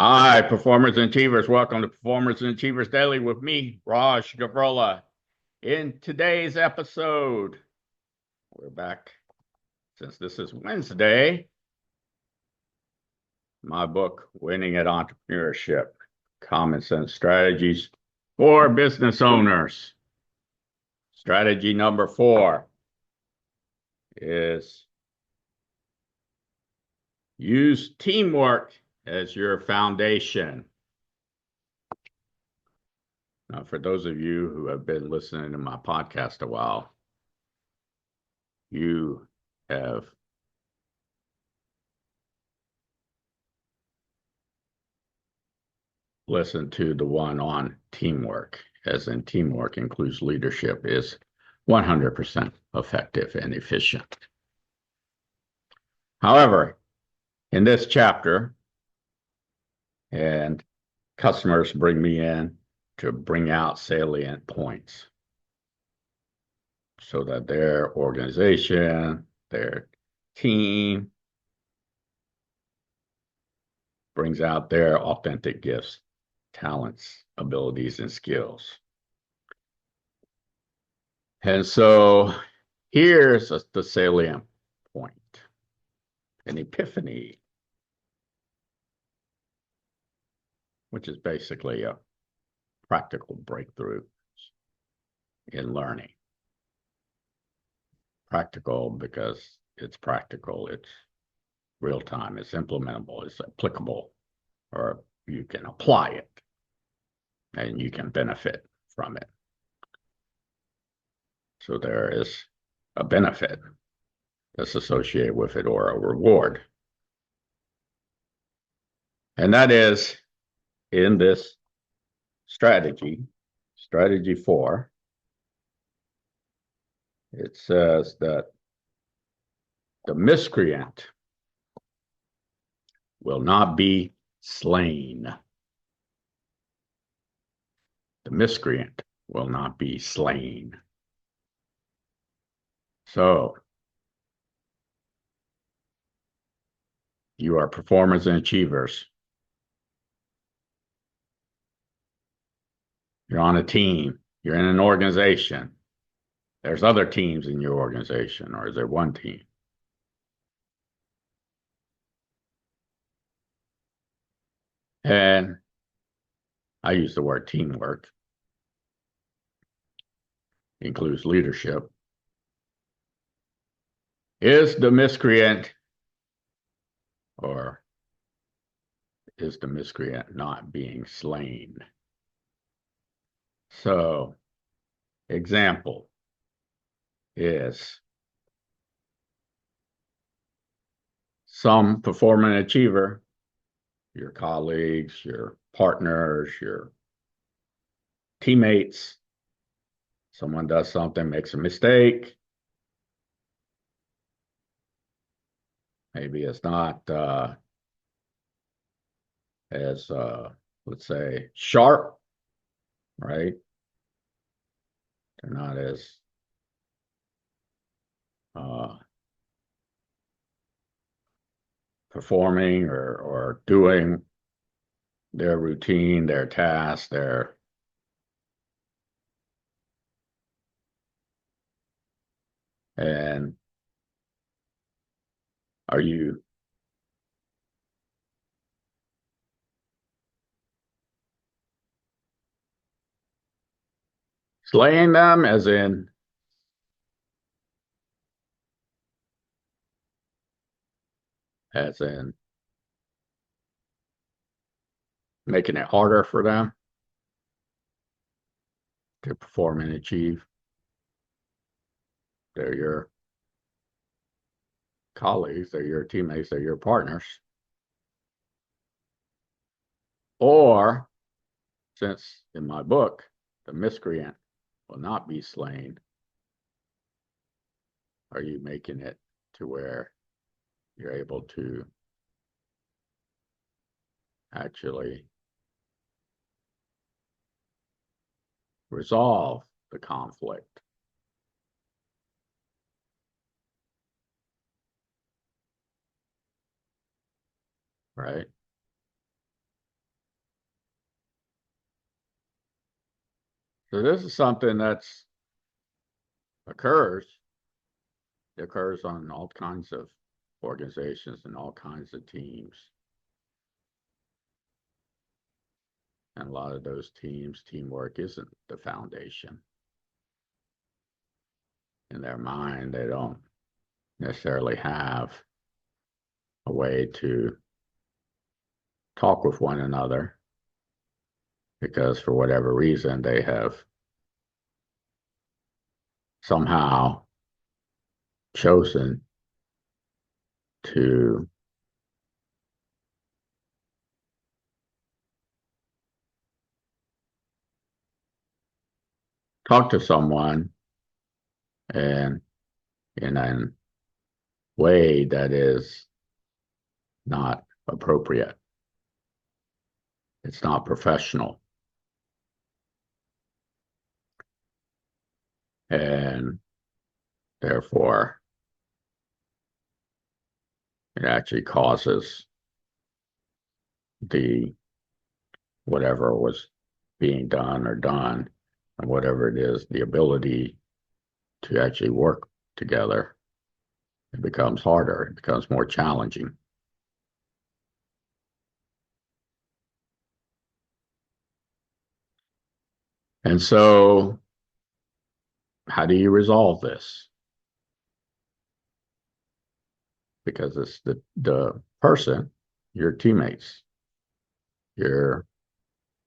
Hi, performers and achievers. Welcome to Performers and Achievers Daily with me, Raj Gavurla. In today's episode, we're back since this is Wednesday. My book, Winning at Entrepreneurship, Common Sense Strategies for Business Owners. Strategy number 4 is use teamwork as your foundation. Now, for those of you who have been listening to my podcast a while, you have listened to the one on teamwork, as in teamwork includes leadership, is 100% effective and efficient. However, in this chapter, and customers bring me in to bring out salient points so that their organization, their team brings out their authentic gifts, talents, abilities, and skills. And so here's the salient point, an epiphany, which is basically a practical breakthrough in learning. Practical because it's practical, it's real time, it's implementable, it's applicable, or you can apply it and you can benefit from it. So there is a benefit that's associated with it or a reward. And that is in this strategy 4, it says that the miscreant will not be slain. The miscreant will not be slain. So you are performers and achievers. You're on a team. You're in an organization. There's other teams in your organization, or is there one team? And I use the word teamwork. Includes leadership. Is the miscreant, or is the miscreant not being slain? So, example is some performing achiever, your colleagues, your partners, your teammates, someone does something, makes a mistake. Maybe it's not as, let's say, sharp, right? They're not as performing or doing their routine, their task, their and are you slaying them as in making it harder for them to perform and achieve? They're your colleagues, they're your teammates, they're your partners. Or, since in my book, the miscreant will not be slain, are you making it to where you're able to actually resolve the conflict? Right? So this is something that's occurs. It occurs on all kinds of organizations and all kinds of teams. And a lot of those teams, teamwork isn't the foundation. In their mind, they don't necessarily have a way to talk with one another because for whatever reason they have somehow chosen to talk to someone and in a way that is not appropriate. It's not professional. And therefore, it actually causes the whatever was being done or done, and whatever it is, the ability to actually work together, it becomes harder, it becomes more challenging. And so, how do you resolve this? Because it's the person, your teammates, your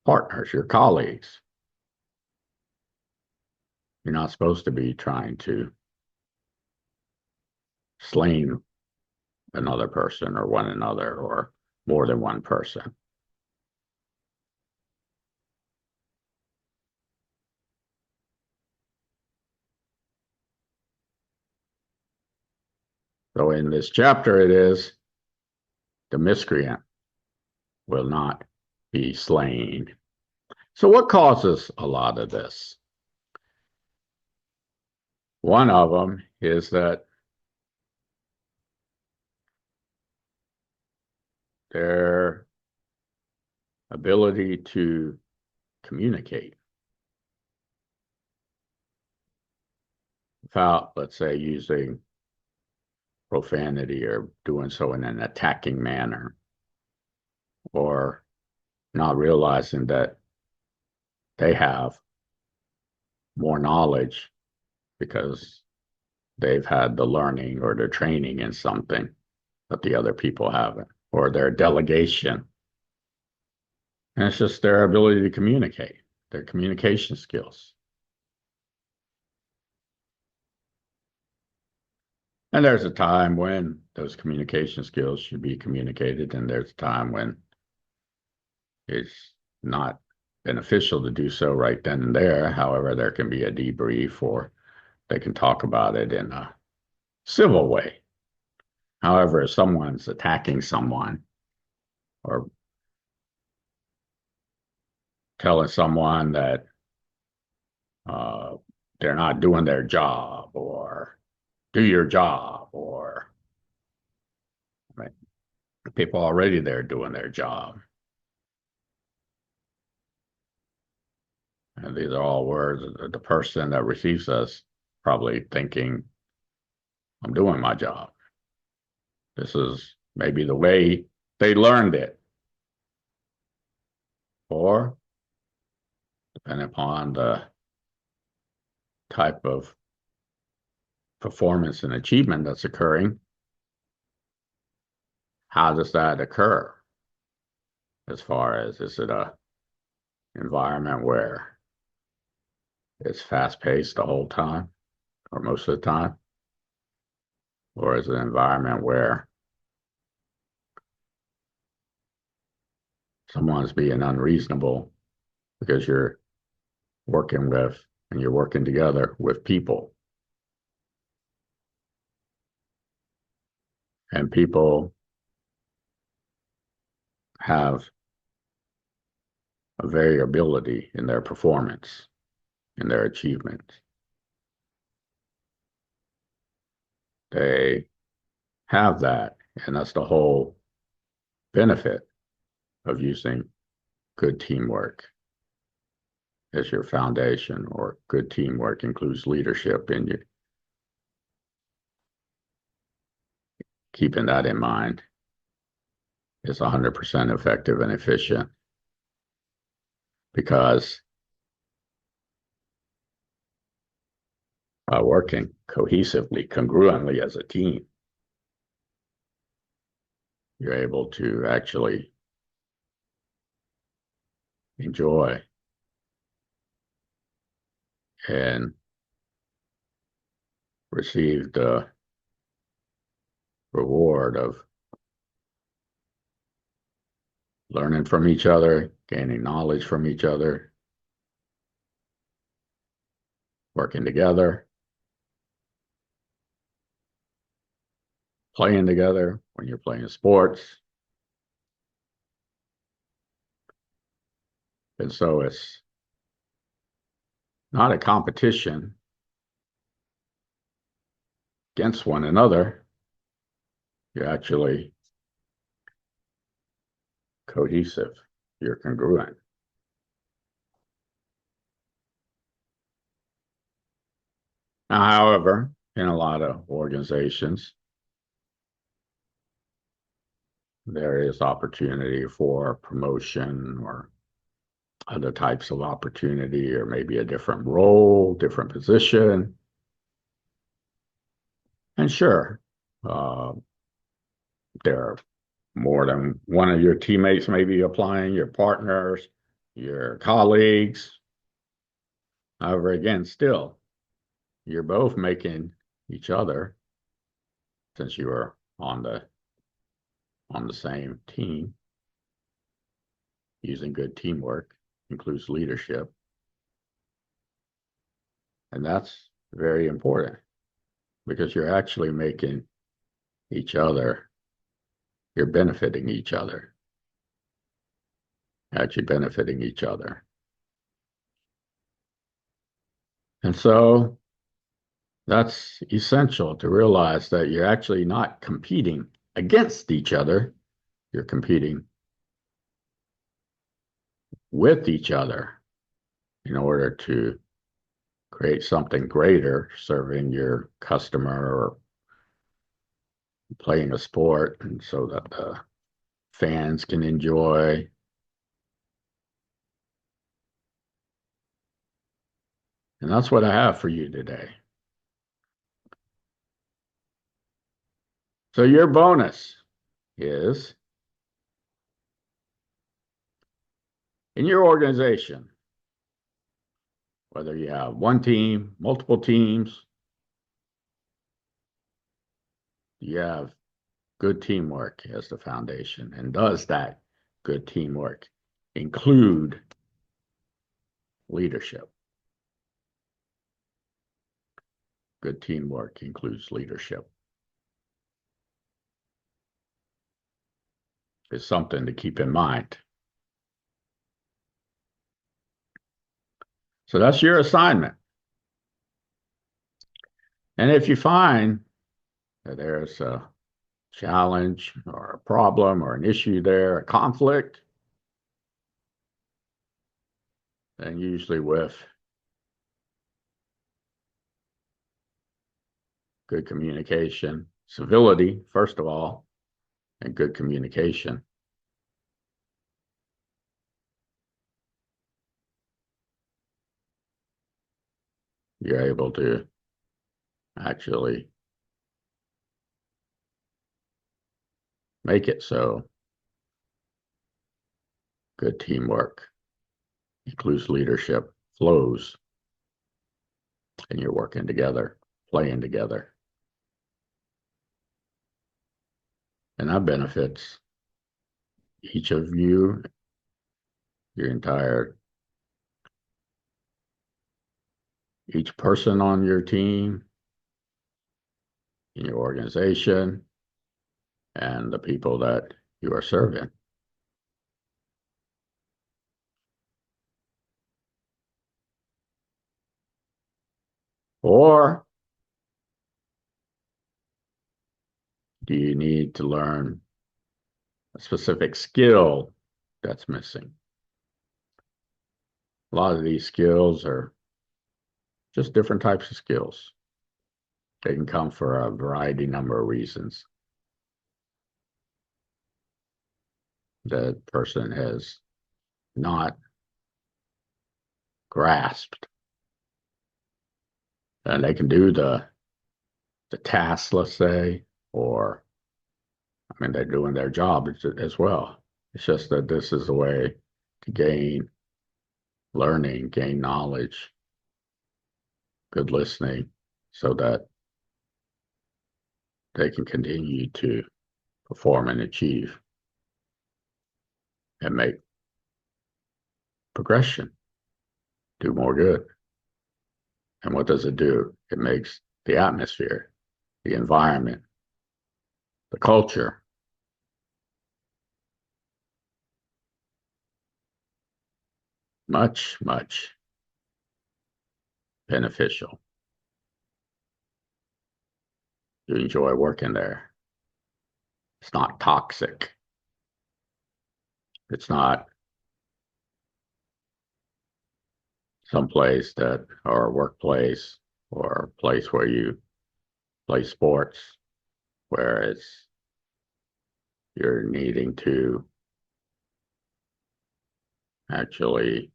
partners, your colleagues. You're not supposed to be trying to slay another person or one another or more than one person. So in this chapter, it is the miscreant will not be slain. So what causes a lot of this? One of them is that their ability to communicate without, let's say, using profanity or doing so in an attacking manner, or not realizing that they have more knowledge because they've had the learning or the training in something that the other people haven't, or their delegation. And it's just their ability to communicate, their communication skills. And there's a time when those communication skills should be communicated, and there's a time when it's not beneficial to do so right then and there. However, there can be a debrief or they can talk about it in a civil way. However, if someone's attacking someone or telling someone that they're not doing their job or do your job, or right, people already there doing their job. And these are all words that the person that receives us probably thinking, I'm doing my job. This is maybe the way they learned it. Or, depending upon the type of performance and achievement that's occurring, how does that occur? As far as, is it a environment where it's fast paced the whole time or most of the time? Or is it an environment where someone's being unreasonable because you're working with and you're working together with people? And people have a variability in their performance, in their achievements. They have that, and that's the whole benefit of using good teamwork, as your foundation, or good teamwork includes leadership in you. Keeping that in mind is 100% effective and efficient, because by working cohesively, congruently as a team, you're able to actually enjoy and receive the reward of learning from each other, gaining knowledge from each other, working together, playing together when you're playing sports. And so it's not a competition against one another. You're actually cohesive. You're congruent. Now, however, in a lot of organizations, there is opportunity for promotion or other types of opportunity, or maybe a different role, different position. And sure, there are more than one of your teammates may be applying, your partners, your colleagues. However, again, still, you're both making each other, since you are on the same team. Using good teamwork includes leadership. And that's very important, because you're actually making each other, you're benefiting each other, actually benefiting each other. And so that's essential to realize, that you're actually not competing against each other. You're competing with each other in order to create something greater, serving your customer or playing a sport, and so that the fans can enjoy. And that's what I have for you today. So your bonus is, in your organization, whether you have one team, multiple teams, you have good teamwork as the foundation. And does that good teamwork include leadership? Good teamwork includes leadership. It's something to keep in mind. So that's your assignment. And if you find that there's a challenge or a problem or an issue there, a conflict, then usually with good communication, civility, first of all, and good communication, you're able to actually make it so good teamwork includes leadership, flows, and you're working together, playing together. And that benefits each of you, each person on your team, in your organization, and the people that you are serving. Or do you need to learn a specific skill that's missing? A lot of these skills are just different types of skills. They can come for a variety number of reasons. The person has not grasped, and they can do the task, let's say, or I mean they're doing their job as well. It's just that this is a way to gain learning, gain knowledge, good listening, so that they can continue to perform and achieve and make progression, do more good. And what does it do? It makes the atmosphere, the environment, the culture much, much beneficial. You enjoy working there. It's not toxic. It's not someplace that, or a workplace, or a place where you play sports, where you're needing to actually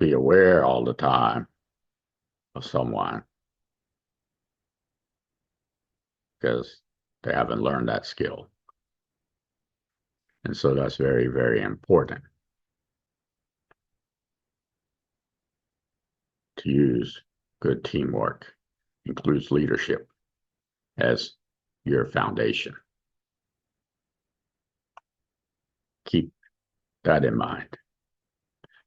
be aware all the time of someone because they haven't learned that skill. And so that's very, very important to use good teamwork, includes leadership as your foundation. Keep that in mind.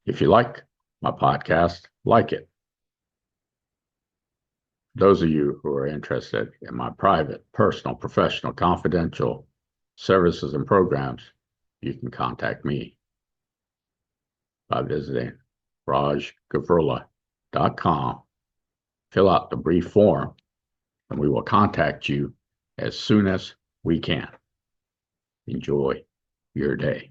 If you like my podcast, like it. Those of you who are interested in my private, personal, professional, confidential services and programs, you can contact me by visiting rajgavurla.com. Fill out the brief form, and we will contact you as soon as we can. Enjoy your day.